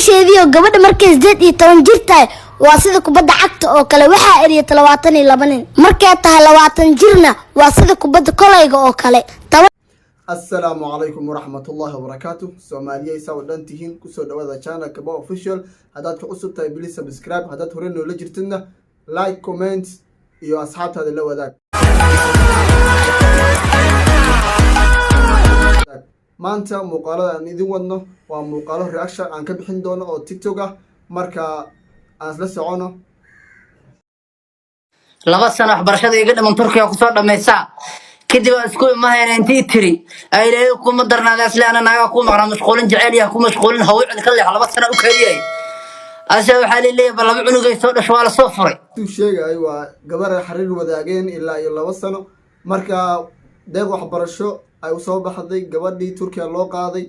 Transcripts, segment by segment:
wiilasheediyo gabadha markay 18 jir tahay waa sida kubadda cagta oo kale waxa eriya 22 nin markay tahay 20 jirna waa sida kubadda kolayga oo kale. السلام عليكم ورحمة الله وبركاته. سوماليا يساوي دانتهين كسر دوّا channel كبا official. هذا كعصب تاي بلي سبسكرايب. هذا تورين ولا جرتنا لايك كومنت يو أصحاب هذا اللي هو ذاك. ما أنت مقالة نديونا ومقالة رياكشن عن كم حين أو تيك توكا مركا أنزل سعونه. لغة سنة برشة يقدم من تركيا كسر دميسا. كدي اسكول ما هي انتي تري اي لا يكون مدرنا ناس لان انا اكون مغرى مشغولين جعليها اكون مشغولين هوي عند كل على بس انا وكريي اسوي حالي لي بلا عنقي سو دشوال صفري تو شيغ ايوا غبر حرير وداغين الا iyo 2 sano marka deeq wax barasho ay u soo baxday gabadhii Turkiga loo qaaday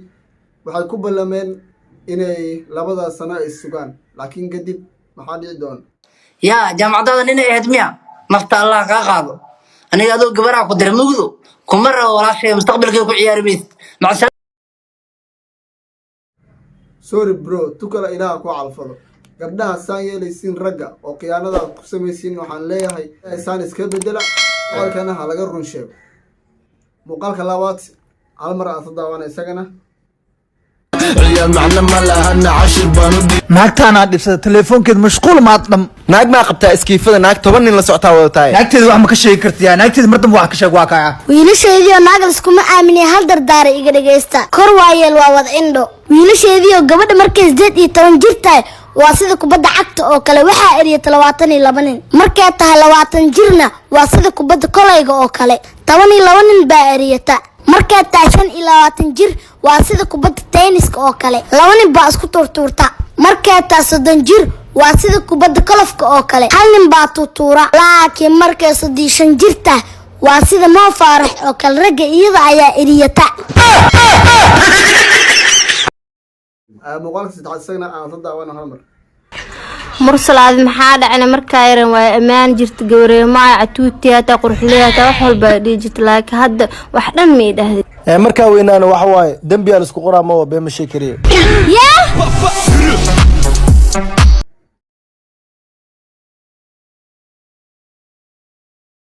waxay ku ballameen inay 2 sano ay sugaan laakiin kadib maxaa dhici doon ya jaamacadda inay ahdmiya nafta Allah ka qaado أنا هذا الجبراء قدر مجدو كمرة ولا شيء مستقبل كيف يعير بيت مع سلام. سوري برو تكلا إله أكو على الفضل قبلها سايا ليسين رجع وقيانا ذا قسم يسين وحن ليه هاي سان سكيب بدلا قال كأنها على جرون شيء مقال خلاوات على مرة أصدق وانا سجنة. naagtaan aad dhibsada telefoonkeed mashquul ma adlam naag ma qabtaa iskiifada naag 10 nin la socotaa wadataa naagteed wax ma ka sheegi kartiyaa naagteed mardan wax ka sheeg waa kaya wiilasheediyo naag iskuma aaminay hal dardaaray iga dhageysta kor waayeel waa wad indho wiilasheediyo gabadha markay 18 jir tahay waa sida kubadda cagta oo kale waxa eriya 22 nin markay tahay 20 jirna waa sida kubadda kolayga oo kale 12 nin baa eriyata markay tahay 25 jir waa sida kubadda tenniska oo kale 2 nin baa isku turturta markay tahay 30 jir waa sida kubadda kolofka oo kale hal nin baa tutura laakiin markay 30 jir tahay waa sida Mo Farah oo kale ragga iyada ayaa eriyata مقالك ستعسقنا أنا صدق وانا هامر مرسلات maxaa dhacna markaa yaran way amaan jirta gawreema atuutiya ta qurxliya ta wax walba dhijit laakiin hadda wax dhan ma idhaahday markaa weynaana waxa waaye dambi aan isku qoraa ma waa been ma sheekariyo